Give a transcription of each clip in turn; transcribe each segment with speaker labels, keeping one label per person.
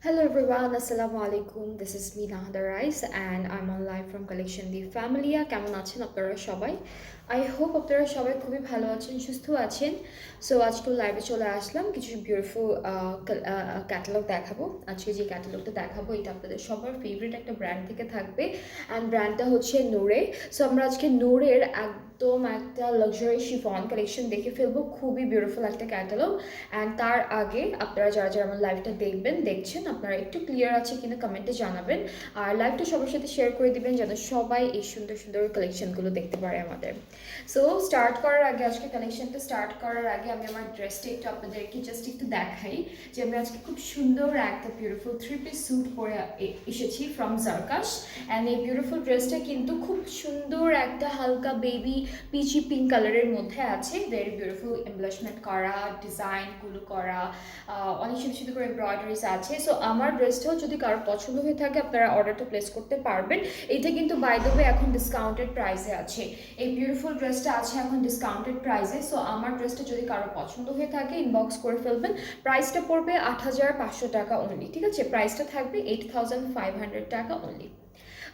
Speaker 1: Hello everyone, Assalamu alaikum. This is me Nahda Rais and I'm on live from Collection The Familia. কেমন আছেন আপনারা সবাই? I hope আপনারা সবাই খুবই ভালো আছেন, সুস্থ আছেন। সো আজকে লাইভে চলে আসলাম, কিছু বিউটিফুল ক্যাটালগ দেখাবো। আজকে যে ক্যাটালগটা দেখাবো এটা আপনাদের সবার ফেভারিট একটা ব্র্যান্ড থেকে থাকবে অ্যান্ড ব্র্যান্ডটা হচ্ছে নোরে। সো আমরা আজকে নোরের একদম একটা লাক্সারি শিফন কালেকশন দেখে ফেলবো, খুবই বিউটিফুল একটা ক্যাটালগ। অ্যান্ড তার আগে আপনারা যারা যারা আমার লাইভটা দেখছেন আপনারা একটু ক্লিয়ার আছে কিনা কমেন্টে জানাবেন, আর লাইভটা সবার সাথে শেয়ার করে দিবেন যেন সবাই এই সুন্দর সুন্দর কালেকশনগুলো দেখতে পারে আমাদের। সো স্টার্ট করার আগে, আজকে কালেকশনটা স্টার্ট করার আগে আমি আমার ড্রেসটা একটু আপনাদেরকে জাস্ট একটু দেখাই যে আমি আজকে খুব সুন্দর একটা বিউটিফুল 3 পিস স্যুট পরে এসেছি ফ্রম জারকাশ। অ্যান্ড এই বিউটিফুল ড্রেসটা কিন্তু খুব সুন্দর একটা হালকা বেবি পিচি পিঙ্ক কালারের মধ্যে আছে, ভেরি বিউটিফুল এমব্লিশমেন্ট করা, ডিজাইনগুলো করা, অনেক সুন্দর সুন্দর করে এমব্রয়ডারিজ আছে। সো আমার ড্রেসটাও যদি কারো পছন্দ হয়ে থাকে আপনারা অর্ডারটা প্লেস করতে পারবেন। এটা কিন্তু বাই দ্য ওয়ে এখন ডিসকাউন্টেড প্রাইসে আছে, এই বিউটিফুল ড্রেসটা আছে এখন ডিসকাউন্টেড প্রাইসে। সো আমার ড্রেসটা যদি কারো পছন্দ হয়ে থাকে ইনবক্স করে ফেলবেন। প্রাইসটা পড়বে ৮৫০০ টাকা অনলি, ঠিক আছে? প্রাইসটা থাকবে ৮৫০০ টাকা অনলি।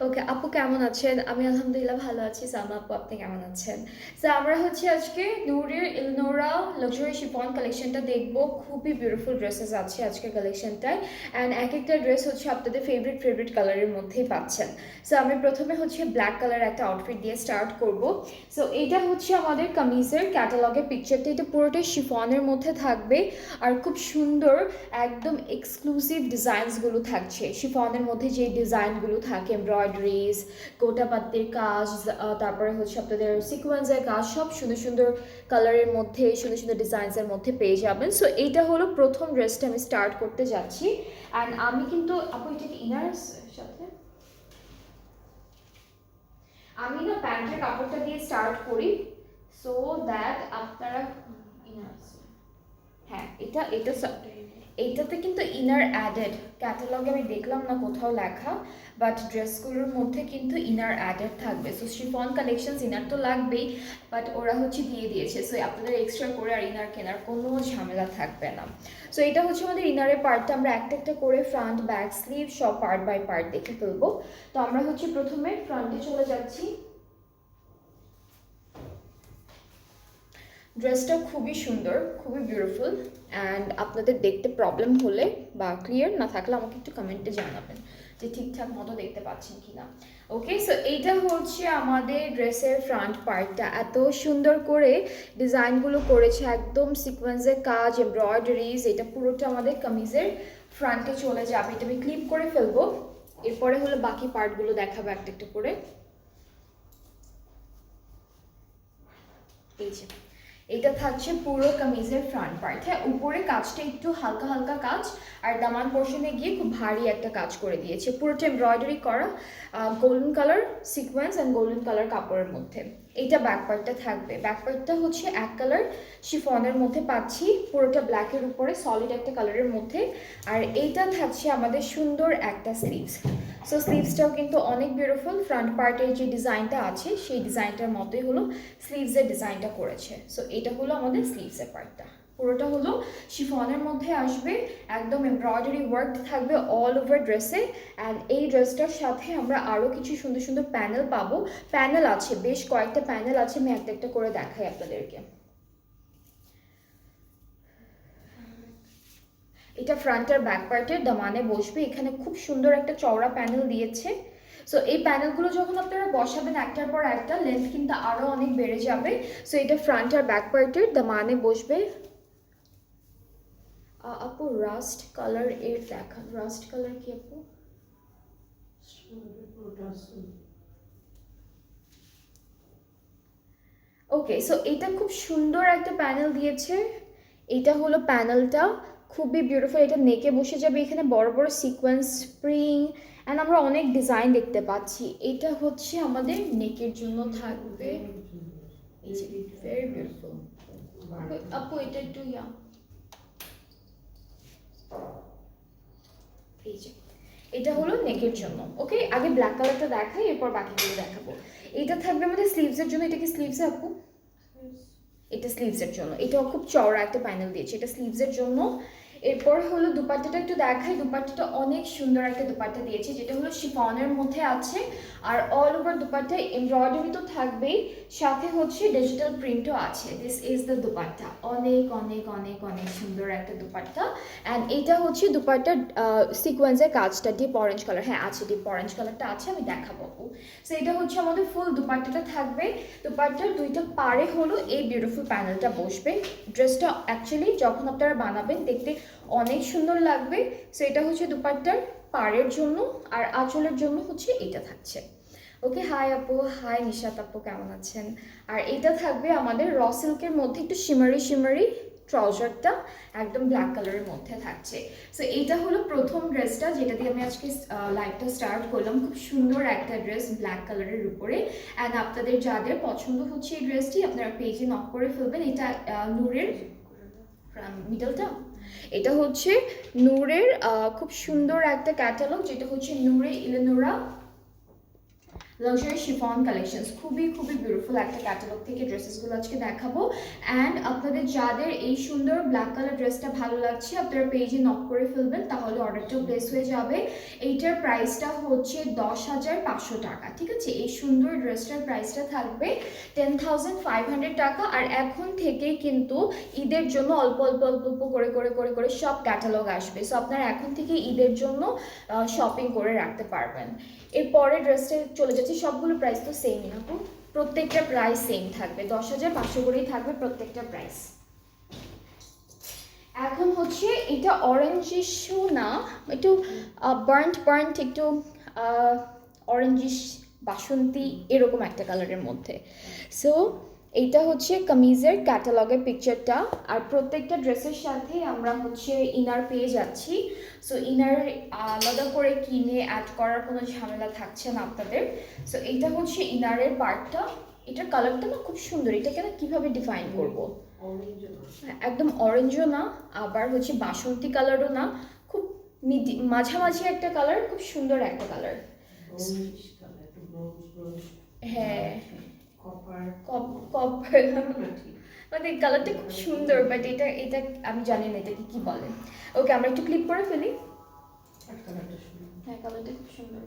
Speaker 1: ওকে আপু কেমন আছেন? আমি আলহামদুলিল্লাহ ভালো আছি। সালমা আপু আপনি কেমন আছেন? সো আমরা হচ্ছে আজকে নুরের ইলনোরা লাক্সারি শিফন কালেকশনটা দেখবো। খুবই বিউটিফুল ড্রেসেস আছে আজকের কালেকশনটায় অ্যান্ড এক একটা ড্রেস হচ্ছে আপনাদের ফেভারিট কালারের মধ্যেই পাচ্ছেন। সো আমি প্রথমে হচ্ছে ব্ল্যাক কালার একটা আউটফিট দিয়ে স্টার্ট করব। সো এইটা হচ্ছে আমাদের কামিজের ক্যাটালগের পিকচারটা, এটা পুরোটাই শিফনের মধ্যে থাকবে আর খুব সুন্দর একদম এক্সক্লুসিভ ডিজাইনসগুলো থাকছে। শিফনের মধ্যে যে ডিজাইনগুলো থাকে এমব্রয়ডারিজ, গোটাপাত্তির কাজ, তারপরে হচ্ছে আপনাদের সিকোয়েন্সের কাজ, সব সুন্দর সুন্দর কালারের মধ্যে সুন্দর সুন্দর ডিজাইনসের মধ্যে পেয়ে যাবেন। সো এইটা হলো প্রথম ড্রেসটা আমি স্টার্ট করতে যাচ্ছি। অ্যান্ড আমি কিন্তু আপু এটা কি ইনার সাথে আমি না প্যান্টের কাপড়টা দিয়ে স্টার্ট করি সো দ্যাট আপনারা ইনার, হ্যাঁ এটা এটা এইটাতে কিন্তু ইনার অ্যাডেড, ক্যাটালগে আমি দেখলাম না কোথাও লেখা, বাট ড্রেসগুলোর মধ্যে কিন্তু ইনার অ্যাডেড থাকবে। সো শিফন কালেকশনস ইনার তো লাগবেই, বাট ওরা হচ্ছে দিয়ে দিয়েছে, সো আপনাদের এক্সট্রা করে আর ইনার কেনার কোনো ঝামেলা থাকবে না। সো এটা হচ্ছে আমাদের ইনারের পার্টটা, আমরা একটা একটা করে ফ্রন্ট ব্যাক স্লিভ সব পার্ট বাই পার্ট দেখে ফেলবো। তো আমরা হচ্ছে প্রথমে ফ্রন্টে চলে যাচ্ছি। ড্রেসটা খুবই সুন্দর, খুবই বিউটিফুল অ্যান্ড আপনাদের দেখতে প্রবলেম হলে বা ক্লিয়ার না থাকলে আমাকে একটু কমেন্টে জানাবেন যে ঠিকঠাক মতো দেখতে পাচ্ছেন কি না। ওকে, সো এইটা হচ্ছে আমাদের ড্রেসের ফ্রন্ট পার্টটা, এত সুন্দর করে ডিজাইনগুলো করেছে, একদম সিকোয়েন্সের কাজ, এমব্রয়ডারিজ, এটা পুরোটা আমাদের কামিজের ফ্রন্টে চলে যাবে। এটা আমি ক্লিপ করে ফেলবো, এরপরে হলো বাকি পার্টগুলো দেখাবো একটা একটা করে। এই যে এটা থাকছে পুরো কামিজের ফ্রন্ট পার্ট। হ্যাঁ, উপরে কাজটা একটু হালকা হালকা কাজ আর দামান পোর্শনে গিয়ে খুব ভারী একটা কাজ করে দিয়েছে, পুরোটা এমব্রয়ডারি করা, golden colour sequence and golden colour কাপড়ের মধ্যে। এইটা ব্যাক পার্টটা থাকবে, ব্যাক পার্টটা হচ্ছে এক কালার শিফনের মধ্যে পাচ্ছি, পুরোটা ব্ল্যাকের উপরে সলিড একটা কালারের মধ্যে। আর এইটা থাকছে আমাদের সুন্দর একটা স্লিভস। সো স্লিভসটাও কিন্তু অনেক বিউটিফুল, ফ্রন্ট পার্টের যে ডিজাইনটা আছে সেই ডিজাইনটার মতোই হলো স্লিভসের ডিজাইনটা করেছে। সো এটা হলো আমাদের স্লিভসের পার্টটা, পুরোটা হলো শিফনের মধ্যে আসবে, একদম এমব্রয়ডারি ওয়ার্ক থাকবে অল ওভার ড্রেসে। অ্যান্ড এই ড্রেসটার সাথে আমরা আরও কিছু সুন্দর সুন্দর প্যানেল পাবো, প্যানেল আছে বেশ কয়েকটা প্যানেল আছে, আমি একটা একটা করে দেখাই আপনাদেরকে। এটা ফ্রন্ট আর ব্যাক পার্টের দামানে বসবে, এখানে খুব সুন্দর একটা চওড়া প্যানেল দিয়েছে। সো এই প্যানেলগুলো যখন আপনারা বসাবেন একটার পর একটা, লেন্থ কিন্তু আরও অনেক বেড়ে যাবে। সো এটা ফ্রন্ট আর ব্যাক পার্টের দামানে বসবে। আপু রাস্ট কালার এর দেখান, রাস্ট কালার কি আপু? ওকে, সো এটা খুব সুন্দর একটা প্যানেল দিয়েছে, এটা হলো প্যানেলটা, খুবই বিউটিফুল। এটা নেকে বসে যাবে, এখানে বড় বড় সিকোয়েন্স স্প্রিং অ্যান্ড আমরা অনেক ডিজাইন দেখতে পাচ্ছি। এটা হচ্ছে আমাদের নেকের জন্য থাকবে, এই যে ভেরি বিউটিফুল। আপু এটা একটু এই যে এটা হলো নেকের জন্য। ওকে, আগে ব্ল্যাক কালারটা দেখাই, এরপর বাকিগুলো দেখাবো। এটা থাকবে আমাদের স্লিভসের জন্য, এটা কি স্লিভসে আপু? এটা স্লিভসের জন্য, এটাও খুব চওড়া একটা প্যানেল দিয়েছে, এটা স্লিভসের জন্য। এরপর হলো দুপাট্টাটা একটু দেখাই। দুপাট্টাটা অনেক সুন্দর একটা দুপাট্টা দিয়েছে, যেটা হলো শিফনের মধ্যে আছে, আর অল ওভার দুপাট্টা এমব্রয়ডারি তো থাকবেই, সাথে হচ্ছে ডিজিটাল প্রিন্টও আছে। দিস ইজ দ্য দুপাট্টা, অনেক অনেক অনেক অনেক সুন্দর একটা দুপাট্টা। অ্যান্ড এটা হচ্ছে দুপাট্টার সিকোয়েন্সের কাজটা ডিপ অরেঞ্জ কালার, হ্যাঁ আছে, ডিপ অরেঞ্জ কালারটা আছে, আমি দেখাবো। সো এটা হচ্ছে আমাদের ফুল দুপাট্টাটা থাকবে। দুপাট্টার দুইটা পাড়ে হলো এই বিউটিফুল প্যানেলটা বসবে। ড্রেসটা অ্যাকচুয়ালি যখন আপনারা বানাবেন দেখতে অনেক সুন্দর লাগবে। সো এটা হচ্ছে দুপাট্টার পাড়ের জন্য, আর আঁচলের জন্য হচ্ছে এটা থাকছে। ওকে, হাই আপু, হাই নিশাত আপু, কেমন আছেন? আর এটা থাকবে আমাদের র সিল্কের মধ্যে একটু শিমারি শিমারি, ট্রাউজারটা একদম ব্ল্যাক কালারের মধ্যে থাকছে। সো এইটা হলো প্রথম ড্রেসটা যেটা দিয়ে আমি আজকে লাইভটা স্টার্ট করলাম। খুব সুন্দর একটা ড্রেস ব্ল্যাক কালারের উপরে। অ্যান্ড আপনাদের যাদের পছন্দ হচ্ছে এই ড্রেসটি, আপনারা পেজে নক করে ফেলবেন। এটা নূরের মিডলটা, এটা হচ্ছে নূরের খুব সুন্দর একটা ক্যাটালগ, যেটা হচ্ছে নূরে ইলেনোরা লাক্সারি শিফন কালেকশনস। খুবই খুবই বিউটিফুল একটা ক্যাটালগ থেকে ড্রেসেসগুলো আজকে দেখাবো। অ্যান্ড আপনাদের যাদের এই সুন্দর ব্ল্যাক কালার ড্রেসটা ভালো লাগছে, আপনারা পেজে নক করে ফেলবেন, তাহলে অর্ডারটাও প্লেস হয়ে যাবে। এইটার প্রাইসটা হচ্ছে 10,500 টাকা, ঠিক আছে? এই সুন্দর ড্রেসটার প্রাইসটা থাকবে 10,500 টাকা। আর এখন থেকেই কিন্তু ঈদের জন্য অল্প অল্প অল্প অল্প করে করে করে করে সব ক্যাটালগ আসবে। সো আপনারা এখন থেকে ঈদের জন্য শপিং করে রাখতে পারবেন। এরপরে ড্রেসটা চলে যাচ্ছে, সবগুলো প্রাইস তো সেমই না, প্রত্যেকটা প্রাইস সেম থাকবে, 10,500 করেই থাকবে প্রত্যেকটা প্রাইস। এখন হচ্ছে এটা অরেঞ্জিশও না, একটু বার্ন্ট বার্ন্ট, একটু অরেঞ্জিশ বাসন্তী এরকম একটা কালারের মধ্যে। সো এইটা হচ্ছে কামিজের ক্যাটালগের পিকচারটা। আর প্রত্যেকটা ড্রেসের সাথে আমরা হচ্ছে ইনার পেয়ে যাচ্ছি। সো ইনার আলাদা করে কিনে অ্যাড করার কোনো ঝামেলা থাকছে না আপনাদের। সো এইটা হচ্ছে ইনারের পার্টটা। এটার কালারটা না খুব সুন্দর, এটাকে না কীভাবে ডিফাইন করবো, একদম অরেঞ্জও না, আবার হচ্ছে বাসন্তী কালারও না, খুব মাঝামাঝি একটা কালার, খুব সুন্দর একটা কালার। হ্যাঁ, কপার মানে কালারটা খুব সুন্দর, বাট এটা এটা আমি জানি না এটাকে কি বলে। ওকে, আমরা একটু ক্লিপ করে ফেলি। হ্যাঁ, কালারটা খুব সুন্দর।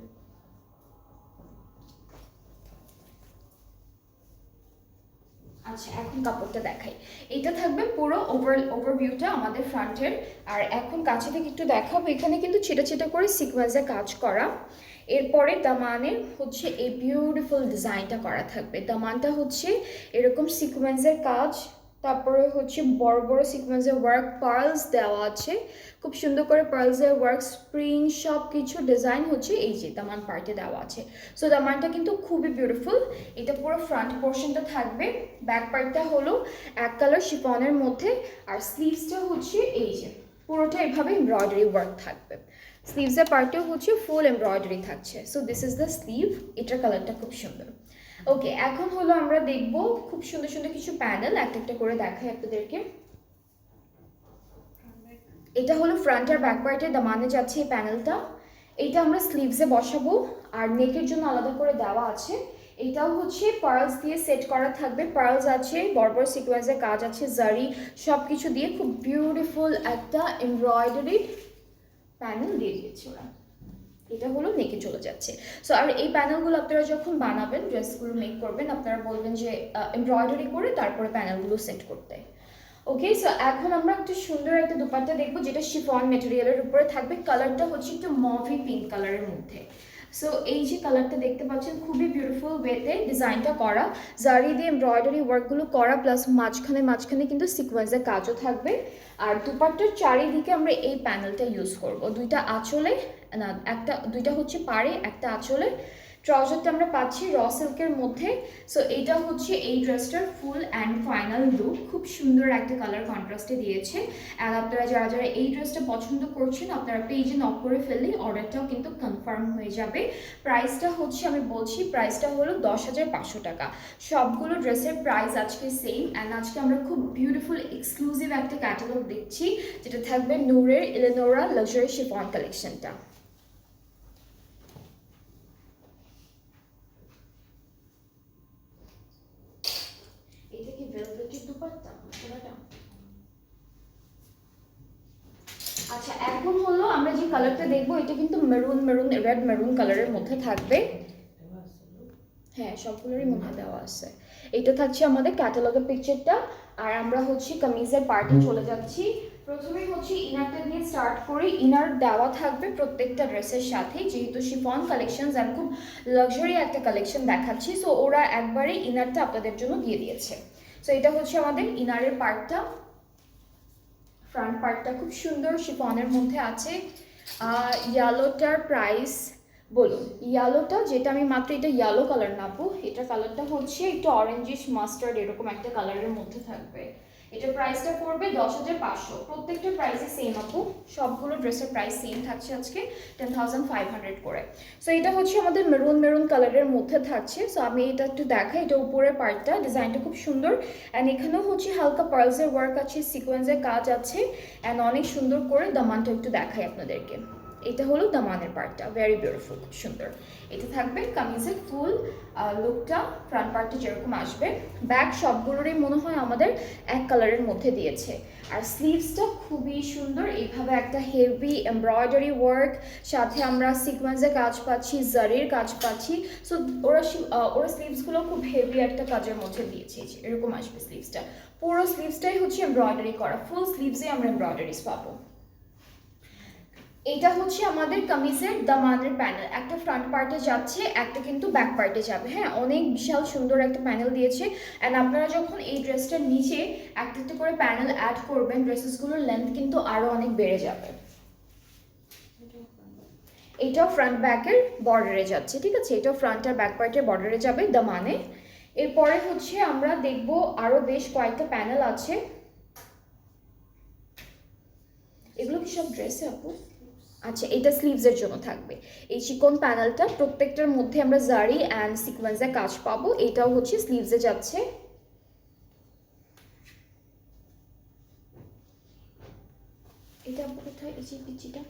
Speaker 1: আচ্ছা, এখন কাপড়টা দেখাই। এটা থাকবে পুরো ওভারভিউটা আমাদের ফ্রন্টের। আর এখন কাছে থেকে একটু দেখাবো, এখানে কিন্তু ছিটা ছিটা করে সিকোয়েন্সে কাজ করা। এরপরে দামানের হচ্ছে এই বিউটিফুল ডিজাইনটা করা থাকবে। দামানটা হচ্ছে এরকম সিকোয়েন্সের কাজ, তারপরে হচ্ছে বড় বড় সিকোয়েন্সের ওয়ার্ক, পার্লস দেওয়া আছে, খুব সুন্দর করে পার্লসের ওয়ার্ক, স্প্রিং, সব কিছু ডিজাইন হচ্ছে এই যে দামান পার্টে দেওয়া আছে। সো দামানটা কিন্তু খুবই বিউটিফুল। এটা পুরো ফ্রন্ট পোর্শনটা থাকবে, ব্যাক পার্টটা হলো এক কালার শিফনের মধ্যে, আর স্লিভসটা হচ্ছে এই যে পুরোটা এভাবে এমব্রয়ডারি ওয়ার্ক থাকবে। স্লিভসের পার্টেও হচ্ছে ফুল এমব্রয়ডারি থাকছে। So this is the sleeve, এটার কালারটা খুব সুন্দর। ওকে, এখন হলো আমরা দেখব খুব সুন্দর সুন্দর কিছু প্যানেল, একটা একটা করে দেখাই আপনাদেরকে। এটা হলো ফ্রন্ট আর ব্যাক পার্টের দামানে যাচ্ছে এই প্যানেলটা। এইটা আমরা স্লিভসে বসাবো, আর নেকের জন্য আলাদা করে দেওয়া আছে। এটাও হচ্ছে পার্লস দিয়ে সেট করা থাকবে, পার্লস আছে, বড় বড় সিকোয়েন্সের কাজ আছে, জারি সব কিছু দিয়ে খুব বিউটিফুল একটা এমব্রয়ডারি প্যানেল দিয়ে দিয়েছে ওরা। এটা হলো নেকে চলে যাচ্ছে। সো আর এই প্যানেলগুলো আপনারা যখন বানাবেন, ড্রেসগুলো মেক করবেন, আপনারা বলবেন যে এমব্রয়ডারি করে তারপরে প্যানেলগুলো সেট করতে। ওকে, সো এখন আমরা একটু সুন্দর একটা দুপাট্টা দেখবো, যেটা শিফন মেটেরিয়ালের উপরে থাকবে। কালারটা হচ্ছে একটু মভি পিঙ্ক কালারের মধ্যে। সো এই যে কালারটা দেখতে পাচ্ছেন, খুবই বিউটিফুল ওয়েতে ডিজাইনটা করা, জারি দিয়ে এমব্রয়ডারি ওয়ার্কগুলো করা, প্লাস মাঝখানে মাঝখানে কিন্তু সিকোয়েন্সের কাজও থাকবে। আর দুপাট্টার চারিদিকে আমরা এই প্যানেলটা ইউজ করব, দুইটা আঁচলে না, দুইটা হচ্ছে পাড়ে, একটা আঁচলে। ট্রাউজারটা আমরা পাচ্ছি র সিল্কের মধ্যে। সো এটা হচ্ছে এই ড্রেসটার ফুল অ্যান্ড ফাইনাল লুক, খুব সুন্দর একটা কালার কন্ট্রাস্টে দিয়েছে। অ্যান্ড আপনারা যারা যারা এই ড্রেসটা পছন্দ করছেন, আপনারা পেজে নক করে ফেললে অর্ডারটাও কিন্তু কনফার্ম হয়ে যাবে। প্রাইসটা হচ্ছে, আমি বলছি, প্রাইসটা হলো 10,500 টাকা। সবগুলো ড্রেসের প্রাইস আজকে সেম। অ্যান্ড আজকে আমরা খুব বিউটিফুল এক্সক্লুসিভ একটা ক্যাটালগ দেখছি, যেটা থাকবে নূরের ইলেনোরা লাক্সারি শিফন কালেকশনটা। এটা কি ভেলভেটের দুপাট্টা পুরোটা? আমরা যে কালারটা দেখবো এটা কিন্তু মেরুন মেরুন রেড মেরুন কালারের মধ্যে থাকবে। হ্যাঁ, সবগুলোরই মধ্যে দেওয়া আছে। এটা থাকছে আমাদের ক্যাটালগের পিকচারটা। আর আমরা হচ্ছে কামিজের পার্টে চলে যাচ্ছি। প্রথমে হচ্ছে ইনারটা দিয়ে স্টার্ট করি। ইনার দেওয়া থাকবে প্রত্যেকটা ড্রেসের সাথে, যেহেতু শিফন কালেকশন আর খুব লাক্সারি একটা কালেকশন দেখাচ্ছি, সো ওরা একবারে ইনারটা আপনাদের জন্য দিয়ে দিয়েছে। সো এটা হচ্ছে আমাদের ইনারের পার্টটা। ফ্রন্ট পার্টটা খুব সুন্দর শিফনের মধ্যে আছে। ইয়েলোটার প্রাইস বলুন। ইয়েলোটা যেটা আমি মাত্র, এটা ইয়েলো কালার না আপু, এটা কালারটা হচ্ছে একটু অরেঞ্জিশ মাস্টার্ড এরকম একটা কালারের মধ্যে থাকবে। এটা প্রাইসটা পড়বে 10,500। প্রত্যেকটা প্রাইসই সেম আপু, সবগুলো ড্রেসের প্রাইস সেম থাকছে আজকে 10,500 করে। সো এটা হচ্ছে আমাদের মেরুন মেরুন কালারের মধ্যে থাকছে। সো আমি এটা একটু দেখাই। এটা উপরের পার্টটা, ডিজাইনটা খুব সুন্দর। অ্যান্ড এখানেও হচ্ছে হালকা পার্লসের ওয়ার্ক আছে, সিকোয়েন্সের কাজ আছে, অ্যান্ড অনেক সুন্দর করে দামানটা একটু দেখাই আপনাদেরকে। এটা হলো দামানের পার্টটা, ভেরি বিউটিফুল, খুব সুন্দর। এটা থাকবে কামিজের ফুল লুকটা, ফ্রন্ট পার্টটা যেরকম আসবে। ব্যাক সবগুলোরই মনে হয় আমাদের এক কালারের মধ্যে দিয়েছে। আর স্লিভসটা খুবই সুন্দর, এইভাবে একটা হেভি এমব্রয়ডারি ওয়ার্ক, সাথে আমরা সিকোয়েন্সের কাজ পাচ্ছি, জারির কাজ পাচ্ছি। সো ওরা স্লিভসগুলো খুব হেভি একটা কাজের মধ্যে দিয়েছে, এরকম আসবে স্লিভসটা। পুরো স্লিভসটাই হচ্ছে এমব্রয়ডারি করা, ফুল স্লিভসে আমরা এমব্রয়ডারিজ পাবো। এটা হচ্ছে আমাদের কামিজের দামানের প্যানেল, একটা ফ্রন্ট পার্টে যাচ্ছে, একটা কিন্তু ব্যাক পার্টে যাবে। হ্যাঁ, অনেক বিশাল সুন্দর একটা প্যানেল দিয়েছে। অ্যান্ড আপনারা যখন এই ড্রেসটার নিচে একটা একটা করে প্যানেল অ্যাড করবেন, ড্রেসেসগুলোর লেন্থ কিন্তু আরও অনেক বেড়ে যাবে। এটাও ফ্রন্ট ব্যাকের বর্ডারে যাচ্ছে, ঠিক আছে, এটাও ফ্রন্ট আর ব্যাক পার্টের বর্ডারে যাবে দামানে। এরপরে হচ্ছে আমরা দেখব আরও বেশ কয়েকটা প্যানেল আছে। এগুলো কি সব ড্রেসে আপু? আচ্ছা, এটা স্লিভসের জন্য থাকবে। এই চিকন প্যানেলটা প্রত্যেকটার মধ্যে আমরা জারি অ্যান্ড সিকোয়েন্সের কাজ পাবো। এটাও হচ্ছে স্লিভসে যাচ্ছে। এটা আপু কোথায়, এই যে পিচিটা?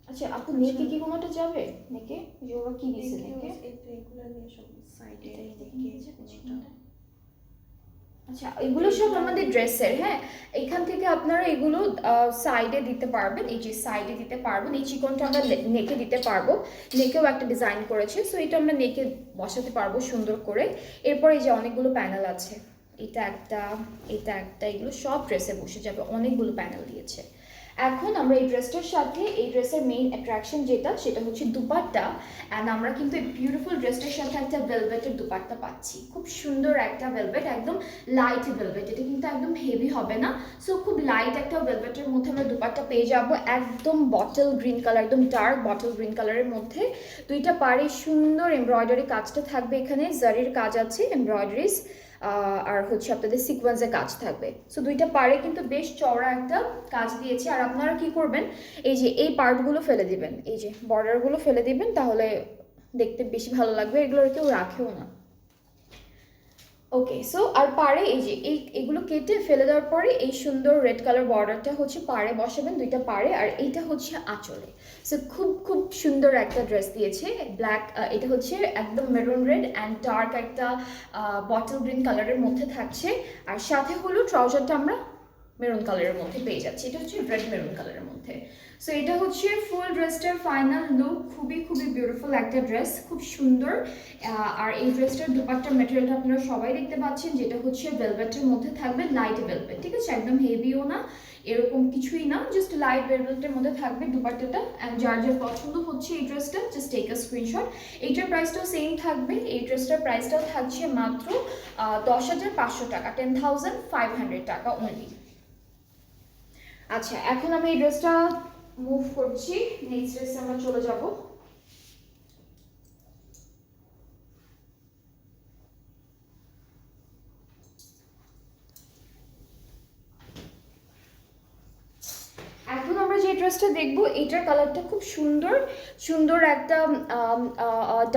Speaker 1: আচ্ছা আপু, নেকে কি কোনোটা যাবে? নেকে যে ওরা কি দিছে নেকে? আচ্ছা, এগুলো সব আমাদের ড্রেসের। হ্যাঁ, এখান থেকে আপনারা এগুলো সাইডে দিতে পারবেন, এই যে সাইডে দিতে পারবেন। এই চিকনটা আমরা নেকে দিতে পারবো, নেকেও একটা ডিজাইন করেছে, সো এটা আমরা নেকে বসাতে পারবো সুন্দর করে। এরপর এই যে অনেকগুলো প্যানেল আছে, এটা একটা, এটা একটা, এগুলো সব ড্রেসে বসে যাবে, অনেকগুলো প্যানেল দিয়েছে। এখন আমরা এই ড্রেসটার সাথে, এই ড্রেসের মেইন অ্যাট্রাকশন যেটা, সেটা হচ্ছে দুপাট্টা। অ্যান্ড আমরা কিন্তু এই বিউটিফুল ড্রেসটার সাথে একটা ভেলভেটের দুপাট্টা পাচ্ছি, খুব সুন্দর একটা ভেলভেট, একদম লাইট ভেলভেট, এটা কিন্তু একদম হেভি হবে না। সো খুব লাইট একটা ভেলভেটের মধ্যে আমরা দুপাট্টা পেয়ে যাব, একদম বটল গ্রিন কালার, একদম ডার্ক বটল গ্রিন কালারের মধ্যে। দুইটা পাড়ে সুন্দর এমব্রয়ডারি কাজটা থাকবে, এখানে জারির কাজ আছে, এমব্রয়ডারিজ আর হচ্ছে আপনাদের সিকোয়েন্সের কাজ থাকবে। সো দুইটা পাড়ে কিন্তু বেশ চওড়া একটা কাজ দিয়েছে। আর আপনারা কি করবেন, এই যে এই পার্টগুলো ফেলে দিবেন, এই যে বর্ডারগুলো ফেলে দিবেন, তাহলে দেখতে বেশি ভালো লাগবে, এগুলো কেউ রাখেও না। ওকে, সো আর পাড়ে এই যে এগুলো কেটে ফেলে দেওয়ার পরে এই সুন্দর রেড কালার বর্ডারটা হচ্ছে পাড়ে বসাবেন, দুইটা পাড়ে। আর এইটা হচ্ছে আঁচলে। সো খুব খুব সুন্দর একটা ড্রেস দিয়েছে, ব্ল্যাক, এটা হচ্ছে একদম মেরুন রেড অ্যান্ড ডার্ক একটা বটল গ্রিন কালারের মধ্যে থাকছে। আর সাথে হলো ট্রাউজারটা আমরা মেরুন কালারের মধ্যে পেয়ে যাচ্ছি, এটা হচ্ছে রেড মেরুন কালারের মধ্যে। সো এটা হচ্ছে ফুল ড্রেসটার ফাইনাল লুক, খুবই খুবই বিউটিফুল একটা ড্রেস, খুব সুন্দর। আর এই ড্রেসটার দুপাট্টার ম্যাটেরিয়ালটা আপনারা সবাই দেখতে পাচ্ছেন, যেটা হচ্ছে ভেলভেটের মধ্যে থাকবে, লাইট ভেলভেট, ঠিক আছে, একদম হেভিও না, এরকম কিছুই না, জাস্ট লাইট ভেলভেটের মধ্যে থাকবে দুপাট্টাটা। অ্যান্ড যার যার পছন্দ হচ্ছে এই ড্রেসটা, জাস্ট টেক আ স্ক্রিনশট। এইটার প্রাইসটাও সেম থাকবে, এই ড্রেসটার প্রাইসটাও থাকছে মাত্র 10,500 টাকা, 10,500 টাকা অনলি। আচ্ছা, এখন আমি এই ড্রেসটা মুভ করছি, নেক্সট ড্রেসে আমরা চলে যাব। এখন আমরা যে ড্রেসটা দেখবো, এটার কালারটা খুব সুন্দর, সুন্দর একটা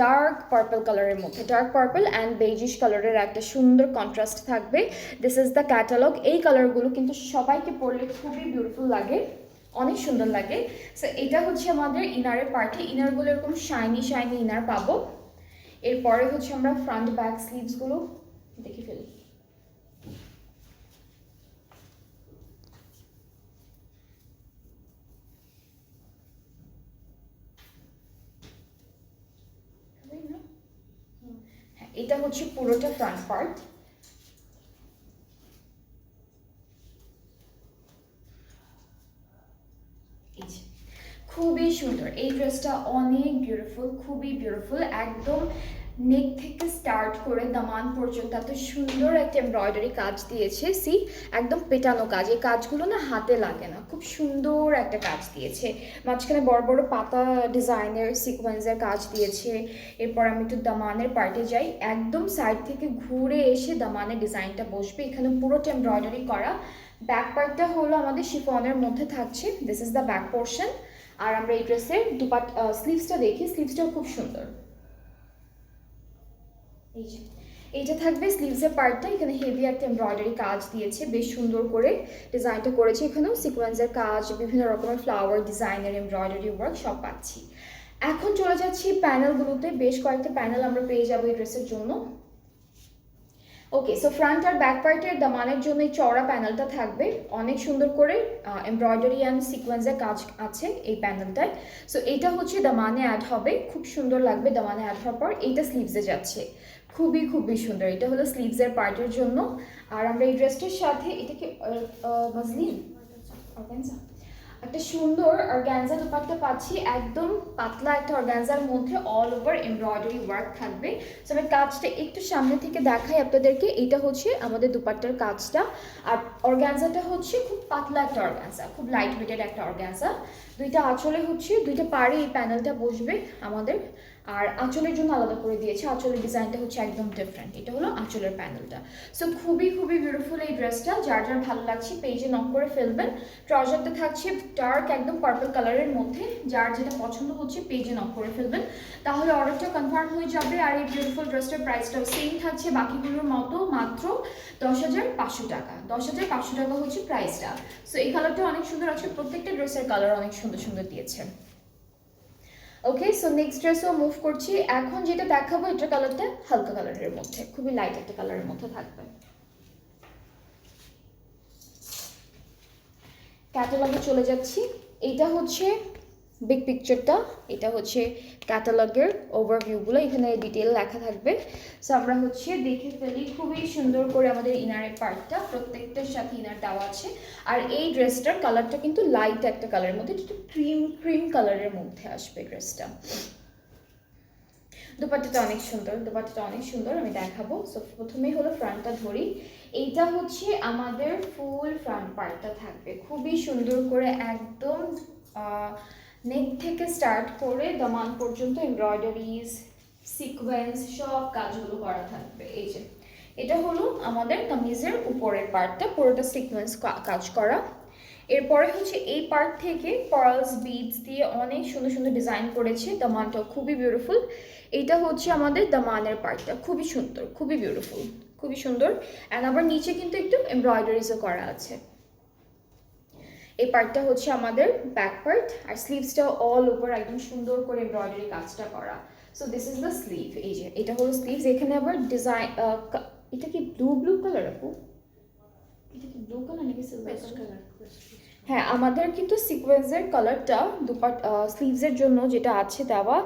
Speaker 1: ডার্ক পার্পল কালারের মধ্যে, ডার্ক পার্পল অ্যান্ড বেজিশ কালারের একটা সুন্দর কন্ট্রাস্ট থাকবে। This is the catalogue. এই কালারগুলো কিন্তু সবাইকে পরলে খুবই বিউটিফুল লাগে, অনেক সুন্দর লাগে। সো এটা হচ্ছে আমাদের ইনারের পার্টে, ইনারগুলো এরকম শাইনি শাইনি ইনার পাবো। এরপরে হচ্ছে আমরা ফ্রন্ট ব্যাক স্লিভসগুলো দেখে ফেলি। এটা হচ্ছে পুরোটা ফ্রন্ট পার্ট। খুবই সুন্দর এই ড্রেসটা, অনেক বিউটিফুল, খুবই বিউটিফুল। একদম নেক থেকে স্টার্ট করে দামান পর্যন্ত এত সুন্দর একটা এমব্রয়ডারি কাজ দিয়েছে। সি একদম পেটানো কাজ, এই কাজগুলো না হাতে লাগে না, খুব সুন্দর একটা কাজ দিয়েছে। মাঝখানে বড় বড় পাতা ডিজাইনের সিকোয়েন্সের কাজ দিয়েছে। এরপর আমি একটু দামানের পার্টে যাই, একদম সাইড থেকে ঘুরে এসে দামানের ডিজাইনটা বসবে। এখানে পুরোটা এমব্রয়ডারি করা। ব্যাক পার্টটা হলো আমাদের শিফনের মধ্যে থাকছে, this is the back portion. আর আমরা এই ড্রেসের স্লিভসটা দেখি, স্লিভসটাও খুব সুন্দর। এই যে এইটা থাকবে স্লিভসের পার্টটা, এখানে হেভি একটা এমব্রয়ডারি কাজ দিয়েছে, বেশ সুন্দর করে ডিজাইনটা করেছে। এখানেও সিকোয়েন্সের কাজ, বিভিন্ন রকমের ফ্লাওয়ার ডিজাইনের এমব্রয়ডারি ওয়ার্ক সব পাচ্ছি। এখন চলে যাচ্ছি প্যানেলগুলোতে, বেশ কয়েকটা প্যানেল আমরা পেয়ে যাবো এই ড্রেসের জন্য। ওকে, সো ফ্রন্ট আর ব্যাক পার্টের দামানের জন্য এই চওড়া প্যানেলটা থাকবে, অনেক সুন্দর করে এমব্রয়ডারি অ্যান্ড সিকোয়েন্সের কাজ আছে এই প্যানেলটায়। সো এইটা হচ্ছে দামানে অ্যাড হবে, খুব সুন্দর লাগবে দামানে অ্যাড হওয়ার পর। এইটা স্লিভসে যাচ্ছে, খুবই খুবই সুন্দর। এটা হলো স্লিভসের পার্টের জন্য। আর আমরা এই ড্রেসটার সাথে এটা কি মসলিন অর্গানজা, একটা সুন্দর অর্গানজা দুপাট্টা পাচ্ছি, একদম পাতলা একটা অর্গানজার মধ্যে অল ওভার এমব্রয়ডারি ওয়ার্ক থাকবে। সো আমি কাজটা একটু সামনে থেকে দেখাই আপনাদেরকে। এইটা হচ্ছে আমাদের দুপাট্টার কাজটা, আর অর্গানজাটা হচ্ছে খুব পাতলা একটা অর্গানজা, খুব লাইট ওয়েটেড একটা অর্গানজা। দুইটা আঁচলে হচ্ছে দুইটা পাড়ে এই প্যানেলটা বসবে আমাদের। আর আঁচলের জন্য আলাদা করে দিয়েছে, আঁচলের ডিজাইনটা হচ্ছে একদম ডিফারেন্ট। এটা হলো আঁচলের প্যানেলটা। সো খুবই খুবই বিউটিফুল এই ড্রেসটা, যার যার ভালো লাগছে পেজে নক করে ফেলবেন। ট্রাউজারটা থাকছে ডার্ক একদম পার্পল কালারের মধ্যে, যার যেটা পছন্দ হচ্ছে পেজে নক করে ফেলবেন, তাহলে অর্ডারটা কনফার্ম হয়ে যাবে। আর এই বিউটিফুল ড্রেসটার প্রাইসটাও সেম থাকছে বাকিগুলোর মতো, মাত্র 10,500 টাকা। 10,500 টাকা হচ্ছে প্রাইসটা। সো এই কালারটা অনেক সুন্দর আছে, প্রত্যেকটা ড্রেসের কালার অনেক সুন্দর সুন্দর দিয়েছে। ওকে, সো নেক্সট ড্রেসও মুভ করছি। এখন যেটা দেখাবো এটার কালারটা হালকা কালারের মধ্যে, খুবই লাইট একটা কালারের মধ্যে থাকবে। ক্যাটালগে চলে যাচ্ছি। এইটা হচ্ছে বিগ পিকচারটা, এটা হচ্ছে ক্যাটালগের ওভারভিউগুলো, এখানে ডিটেল লেখা থাকবে। সো আমরা হচ্ছে দেখে ফেলি খুবই সুন্দর করে আমাদের ইনারের পার্টটা, প্রত্যেকটার সাথে ইনার দেওয়া আছে। আর এই ড্রেসটার কালারটা কিন্তু লাইট একটা কালারের মধ্যে, একটু ক্রিম ক্রিম কালারের মধ্যে আসবে ড্রেসটা। দুপাট্টাটা অনেক সুন্দর, দুপাট্টাটা অনেক সুন্দর, আমি দেখাবো। সো প্রথমেই হলো ফ্রন্টটা ধরি। এইটা হচ্ছে আমাদের ফুল ফ্রন্ট পার্টটা থাকবে, খুবই সুন্দর করে একদম নেক থেকে স্টার্ট করে দামান পর্যন্ত এমব্রয়ডারিজ সিকোয়েন্স সব কাজগুলো করা থাকবে। এই যে এটা হলো আমাদের কামিজের উপরের পার্টটা, পুরোটা সিকোয়েন্স কাজ করা। এরপরে হচ্ছে এই পার্ট থেকে পার্লস বিডস দিয়ে অনেক সুন্দর সুন্দর ডিজাইন করেছে, দামানটাও খুবই বিউটিফুল। এইটা হচ্ছে আমাদের দামানের পার্টটা, খুবই সুন্দর, খুবই বিউটিফুল, খুবই সুন্দর। অ্যান্ড আবার নিচে কিন্তু একটু এমব্রয়ডারিজও করা আছে। এই পার্টটা হচ্ছে আমাদের ব্যাক পার্ট, আর স্লিভসটাও অল ওভার একদম সুন্দর করে এমব্রয়ডারি কাজটা করা। So this is the sleeve. এই যে এটা হলো স্লিভস, এখানে আবার ডিজাইন, এটা কি ব্লু ব্লু কালার আপু? এটা কি ব্লু কালার নাকি সিলভার কালার? হ্যাঁ, আমাদের কিন্তু সিকোয়েন্সের কালারটা স্লিভসের জন্য যেটা আছে দেওয়া,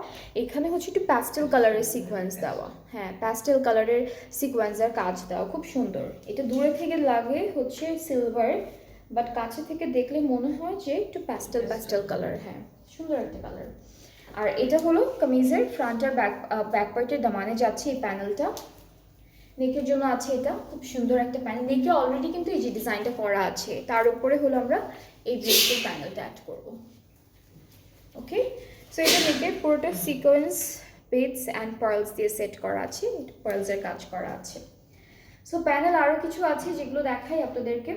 Speaker 1: এখানে হচ্ছে একটু প্যাস্টেল কালারের সিকোয়েন্স দেওয়া। হ্যাঁ, প্যাস্টেল কালারের সিকোয়েন্সের কাজ দেওয়া, খুব সুন্দর। এটা দূরে থেকে লাগে হচ্ছে সিলভার, বাট কাছে থেকে দেখলে মনে হয় যে একটু প্যাস্টেল প্যাস্টেল কালার। হ্যাঁ, সুন্দর একটা কালার। আর এটা হলো কামিজের ফ্রন্ট আর ব্যাক পার্টের দামানে যাচ্ছে এই প্যানেলটা। নেকের জন্য আছে এটা খুব সুন্দর একটা প্যানেল, নেকে অলরেডি কিন্তু এই যে ডিজাইনটা করা আছে, তার উপরে হলো আমরা এই ব্রেসের প্যানেলটা অ্যাড করব। ওকে, সো এটা নেকের পুরোটা সিকোয়েন্স বিডস অ্যান্ড পার্লস দিয়ে সেট করা আছে, পার্লসের কাজ করা আছে। সো প্যানেল আরও কিছু আছে যেগুলো দেখাই আপনাদেরকে।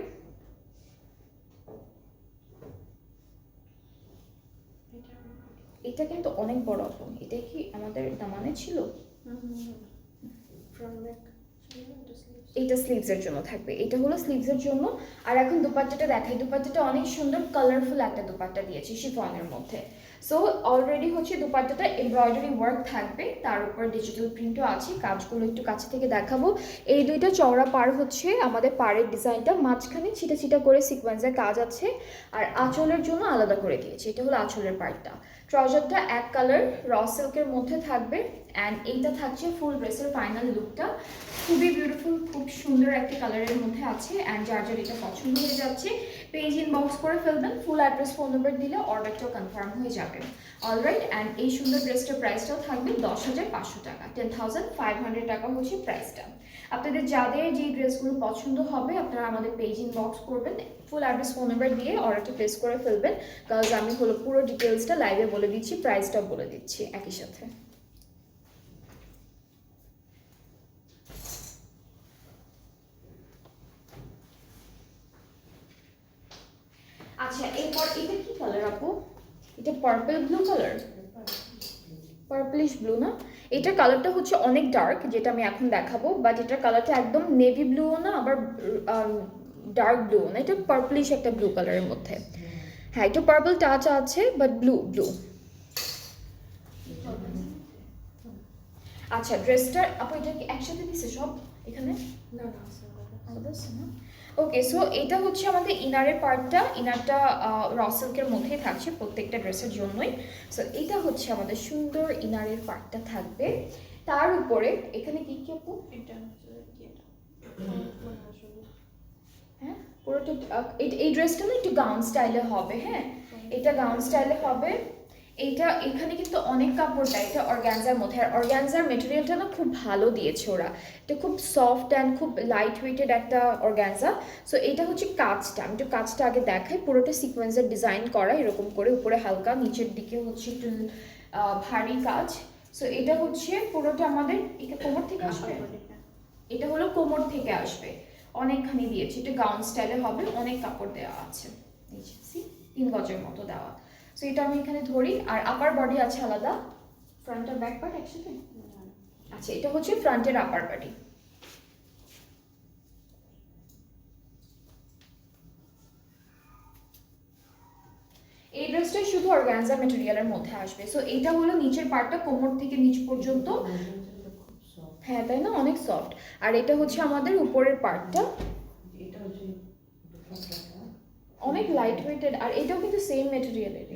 Speaker 1: এটা কিন্তু অনেক বড় আপু, এটা কি আমাদের দামানে ছিল? এইটা স্লিভসের জন্য থাকবে, এটা হলো স্লিভসের জন্য। আর এখন দুপাট্টাটা দেখাই, দুপাট্টাটা অনেক সুন্দর কালারফুল একটা দুপাট্টা দিয়েছি শিফনের মধ্যে। সো অলরেডি হচ্ছে দুপাট্টাটা এমব্রয়ডারি ওয়ার্ক থাকবে, তার উপর ডিজিটাল প্রিন্টও আছে। কাজগুলো একটু কাছে থেকে দেখাবো। এই দুইটা চওড়া পাড় হচ্ছে আমাদের পাড়ের ডিজাইনটা, মাঝখানে ছিটা ছিটা করে সিকোয়েন্সের কাজ আছে। আর আঁচলের জন্য আলাদা করে দিয়েছি, এটা হলো আঁচলের পার্টটা। ট্রাউজারটা এক কালার র সিল্কের মধ্যে থাকবে। অ্যান্ড এইটা থাকছে ফুল ড্রেসের ফাইনাল লুকটা, খুবই বিউটিফুল, খুব সুন্দর একটা কালারের মধ্যে আছে। অ্যান্ড যার যার এটা পছন্দ হয়ে যাচ্ছে পেজ ইনবক্স করে ফেলবেন, ফুল অ্যাড্রেস ফোন নাম্বার দিলে অর্ডারটাও কনফার্ম হয়ে যাবে। অলরাইট, অ্যান্ড এই সুন্দর ড্রেসটার প্রাইসটাও থাকবে 10,500 টাকা, 10,500 টাকা হচ্ছে প্রাইসটা। আপনাদের যাদের যে ড্রেসগুলো পছন্দ হবে আপনারা আমাদের পেজ ইনবক্স করবেন, ফুল অ্যাড্রেস ফোন নাম্বার দিয়ে অর্ডারটা প্লেস করে ফেলবেন। কারণ আমি হলো পুরো ডিটেলসটা লাইভে বলে দিচ্ছি, প্রাইসটাও বলে দিচ্ছি একই সাথে। আচ্ছা, এরপর এটা কি কালার আপু? এটা purple blue colour, purplish blue না? এটার কালারটা হচ্ছে অনেক ডার্ক, যেটা আমি এখন দেখাবো, বাট এটার কালারটা একদম নেভি ব্লুও না আবার ডার্ক ব্লু না, এটা পার্পলিশ একটা ব্লু কালারের মধ্যে। হ্যাঁ, একটু পার্পল টাচ আছে বাট ব্লু ব্লু। আচ্ছা, ড্রেসটা আপু এটা কি একসাথে দিছে সব এখানে? না না, আলাদা আছে না। ওকে, সো এটা হচ্ছে আমাদের ইনারের পার্টটা, ইনারটা র সিল্কের মধ্যেই থাকছে প্রত্যেকটা ড্রেসের জন্যই। সো এটা হচ্ছে আমাদের সুন্দর ইনারের পার্টটা থাকবে। তার উপরে এখানে কি কি আপু? হ্যাঁ, পুরোটা এই ড্রেসটা না একটু গাউন স্টাইলে হবে। হ্যাঁ, এটা গাউন স্টাইলে হবে। এইটা এখানে কিন্তু অনেক কাপড়টা, এটা অর্গানজার মধ্যে, আর অর্গানজার মেটেরিয়ালটা না খুব ভালো দিয়েছে ওরা, এটা খুব সফট অ্যান্ড খুব লাইট ওয়েটেড একটা অর্গানজা। সো এটা হচ্ছে কাজটা, আমি একটু কাজটা আগে দেখাই। পুরোটা সিকোয়েন্সের ডিজাইন করা এরকম করে, উপরে হালকা, নিচের দিকে হচ্ছে একটু ভারী কাজ। সো এটা হচ্ছে পুরোটা আমাদের, এটা কোমর থেকে আসবে, এটা হলো কোমর থেকে আসবে, অনেকখানি দিয়েছি। এটা গাউন স্টাইলে হবে, অনেক কাপড় দেওয়া আছে, 3 গজের মতো দেওয়া। সো এটা আমি এখানে ধরি। আর আপার বডি আছে আলাদা, ফ্রন্ট আর ব্যাক পার্ট একসাথে। আচ্ছা, এটা হচ্ছে ফ্রন্টের আপার বডি। এই ড্রেসটা শুধু অর্গানজা ম্যাটেরিয়ালের মধ্যে আসবে। সো এটা হলো নিচের পার্টটা, কোমর থেকে নিচ পর্যন্ত। হ্যাঁ, তাই না, অনেক সফট। আর এটা হচ্ছে আমাদের উপরের পার্টটা, অনেক লাইট ওয়েটেড। আর এটাও কিন্তু সেম ম্যাটেরিয়ালের।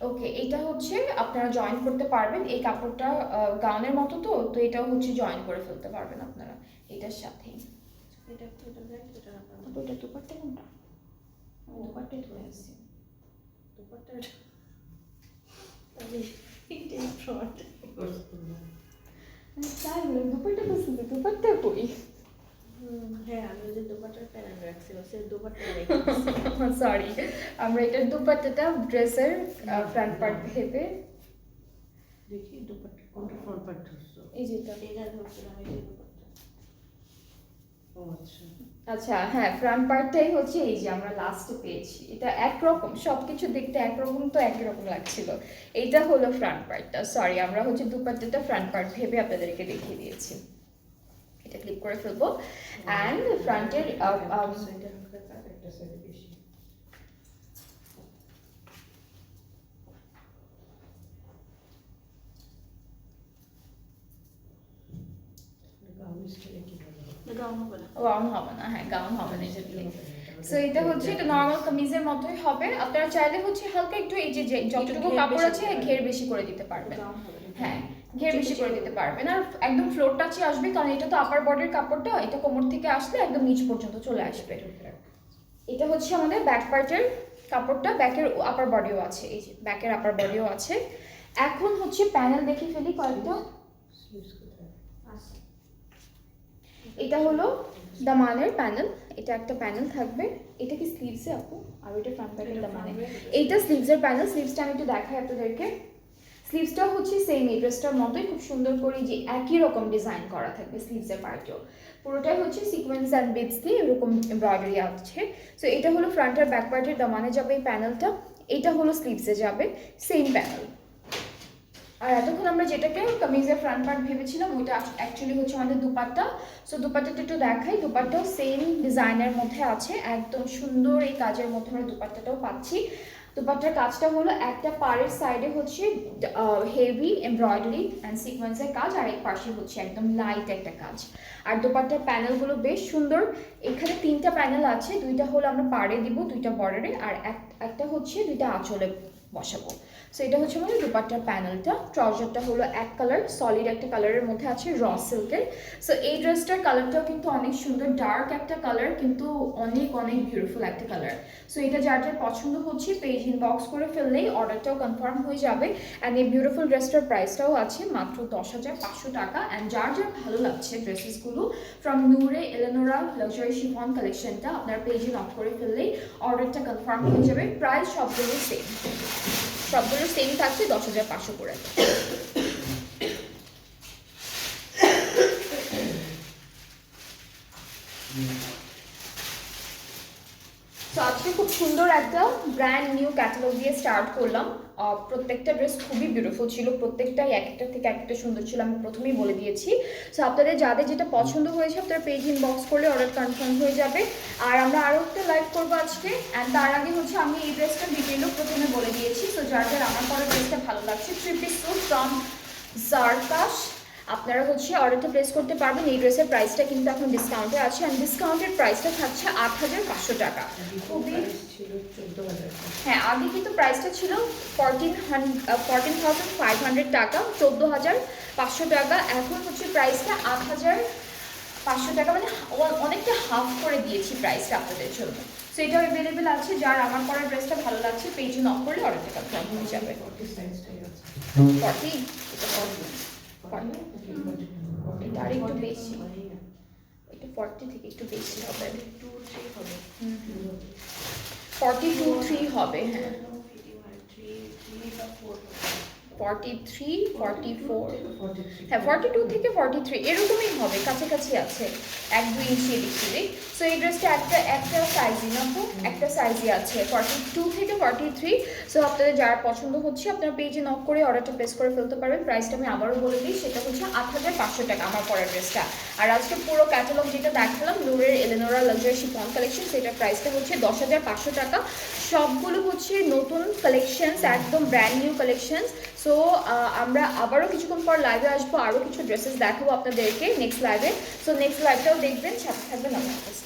Speaker 1: ওকে, এটা হচ্ছে আপনারা জয়েন করতে পারবেন, এই কাপড়টা গাউনের মতো, তো তো এটাও হচ্ছে জয়েন করে ফেলতে পারবেন আপনারা এটার সাথে। এটা দুপাট্টা কোনটা? দুপাট্টাই ধরে আসছে, দুপাট্টা তাই বলে দুপাট্টা বলছি, দুপাট্টা কই? হ্যাঁ, আমি যে দুপাট্টার প্যানেল রাখছি, সে দুপাট্টা রেখেছি। সরি, আমরা এটার দুপাট্টাটা ড্রেসের ফ্রন্ট পার্ট ভেবে দেখি। দুপাট্টা কোনটা ফ্রন্ট পার্ট ধরছো? এই যেটা, এটা ধরছিলাম, এই যে দুপাট্টা। ও আচ্ছা আচ্ছা, হ্যাঁ, ফ্রন্ট পার্টটাই হচ্ছে এই যে আমরা লাস্টে পেয়েছি। এটা একরকম, সবকিছু দেখতে একরকম, তো একই রকম লাগছিল। এইটা হলো ফ্রন্ট পার্টটা। সরি, আমরা হচ্ছে দুপাট্টাটা ফ্রন্ট পার্ট ভেবে আপনাদেরকে দেখিয়ে দিয়েছি। এটা ক্লিক করে ফেলবো। অ্যান্ড ফ্রন্টের গাউন হবে না, হ্যাঁ গাউন হবে না এটা দিয়ে। সো এটা হচ্ছে, এটা নর্মাল কামিজের মতোই হবে। আপনারা চাইলে হচ্ছে হালকা একটু এই যে যতটুকু কাপড় আছে ঘের বেশি করে দিতে পারবেন। হ্যাঁ, ঘের বেশি করে দিতে পারবেন। আর একদম ফ্লোর টাচই আসবে, কারণ এটা তো আপার বডির কাপড়টা, এটা কোমর থেকে আসলে একদম নিচ পর্যন্ত চলে আসবে। এটা হচ্ছে আমাদের ব্যাক পার্টের কাপড়টা, ব্যাকের আপার বডিও আছে, এই যে ব্যাকের আপার বডিও আছে। এখন হচ্ছে প্যানেল দেখে ফেলি কয়েকটা। এটা হলো দামানের প্যানেল, এটা একটা প্যানেল থাকবে। এটা কি স্লিভসে আপু? আর এটা ফ্রন্ট প্যাকের দামানে, এইটা স্লিভসের প্যানেল। স্লিভসটা আমি একটু দেখাই আপনাদেরকে। স্লিভসটাও হচ্ছে সেম এই ড্রেসটার মতোই খুব সুন্দর করে যে একই রকম ডিজাইন করা থাকবে স্লিভসের পার্টেও, পুরোটাই হচ্ছে সিকোয়েন্স অ্যান্ড বিটস দিয়ে এরকম এমব্রয়ডারি আছে। সো এটা হলো ফ্রন্ট আর ব্যাক পার্টের দামানে যাবে এই প্যানেলটা, এটা হলো স্লিভসে যাবে সেম প্যানেল। আর এতক্ষণ আমরা যেটাকে কামিজের ফ্রন্ট পার্ট ভেবেছিলাম ওইটা অ্যাকচুয়ালি হচ্ছে আমাদের দুপাট্টা। সো দুপাট্টাটা একটু দেখাই, দুপাট্টাও সেম ডিজাইনের মধ্যে আছে, একদম সুন্দর এই কাজের মধ্যে আমরা দুপাট্টাটাও পাচ্ছি। দুপাট্টার কাজটা হলো একটা পাড়ের সাইডে হচ্ছে হেভি এমব্রয়ডারি অ্যান্ড সিকোয়েন্সের কাজ, আর এক পাশে হচ্ছে একদম লাইট একটা কাজ। আর দুপাট্টার প্যানেলগুলো বেশ সুন্দর, এখানে 3টা প্যানেল আছে, 2টা হলো আমরা পাড়ে দিব 2টা বর্ডারে, আর একটা হচ্ছে 2টা আঁচলে বসাবো। সো এটা হচ্ছে আমাদের দুপাট্টার প্যানেলটা। ট্রাউজারটা হলো এক কালার, সলিড একটা কালারের মধ্যে আছে র সিল্কের। সো এই ড্রেসটার কালারটাও কিন্তু অনেক সুন্দর, ডার্ক একটা কালার কিন্তু অনেক অনেক বিউটিফুল একটা কালার। সো এটা যার যার পছন্দ হচ্ছে পেজ ইনবক্স করে ফেললেই অর্ডারটাও কনফার্ম হয়ে যাবে। অ্যান্ড এই বিউটিফুল ড্রেসটার প্রাইসটাও আছে মাত্র 10,500 টাকা। অ্যান্ড যার যার ভালো লাগছে ড্রেসেসগুলো ফ্রম নূরে এলেনোরা লাক্সারি শিফন কালেকশনটা আপনার পেজে নক করে ফেললেই অর্ডারটা কনফার্ম হয়ে যাবে। প্রাইস সবগুলো সেম, সবগুলো সেম থাকছে 10,500 করে। তো আজকে খুব সুন্দর একটা ব্র্যান্ড নিউ ক্যাটালগ দিয়ে স্টার্ট করলাম। প্রত্যেকটা ড্রেস খুবই বিউটিফুল ছিল, প্রত্যেকটাই এক একটা থেকে এক একটা সুন্দর ছিল, আমি প্রথমেই বলে দিয়েছি। সো আপনাদের যাদের যেটা পছন্দ হয়েছে আপনারা পেজ ইনবক্স করলে অর্ডার কনফার্ম হয়ে যাবে। আর আমরা আরও একটা লাইভ করবো আজকে, অ্যান্ড তার আগে হচ্ছে আমি এই ড্রেসটা ডিটেলও প্রথমে বলে দিয়েছি। সো যার যার আমার পরে ড্রেসটা ভালো লাগছে, 3 পিস স্যুট ফ্রম জারকাশ, আপনারা হচ্ছে অর্ডারটা প্লেস করতে পারবেন। এই ড্রেসের প্রাইসটা কিন্তু এখন ডিসকাউন্টে আছে, অ্যান্ড ডিসকাউন্টের প্রাইসটা থাকছে 8,500 টাকা। খুবই হ্যাঁ, আগে কিন্তু প্রাইসটা ছিল 14,500 টাকা, 14,500 টাকা। এখন হচ্ছে প্রাইসটা 8,500 টাকা, মানে অনেকটা হাফ করে দিয়েছি প্রাইসটা আপনাদের জন্য। সো এটাও অ্যাভেলেবেল আছে, যার আমার পরা ড্রেসটা ভালো লাগছে পেজে নক করলে অর্ডারটা কনফার্ম হয়ে যাবে। 40 এটা আর একটু বেশি, এটা 40 থেকে একটু বেশি হবে, 42-3 হবে। হ্যাঁ 43, 44, হ্যাঁ 42 থেকে 43 এরকমই হবে, কাছাকাছি আছে 1-2 ইঞ্চি এদিক সেদিক। সো এই ড্রেসটা একটা সাইজই না, তো একটা সাইজই আছে 42 থেকে 43। সো আপনাদের যার পছন্দ হচ্ছে আপনারা পেজে নক করে অর্ডারটা প্লেস করে ফেলতে পারবেন। প্রাইসটা আমি আবারও বলে দিই, সেটা হচ্ছে 8,500 টাকা আমার পরের ড্রেসটা। আর আজকে পুরো ক্যাটালগ যেটা দেখালাম নূরের এলেনোরা লাক্সারি শিফন কালেকশন, সেটার প্রাইসটা হচ্ছে 10,500 টাকা। সবগুলো হচ্ছে নতুন কালেকশনস, একদম ব্র্যান্ড নিউ কালেকশনস। সো আমরা আবারও কিছুক্ষণ পর লাইভে আসবো, আরও কিছু ড্রেসেস দেখাবো আপনাদেরকে নেক্সট লাইভে। সো নেক্সট লাইভটাও দেখবেন, সাথে থাকবেন আমার কাছে।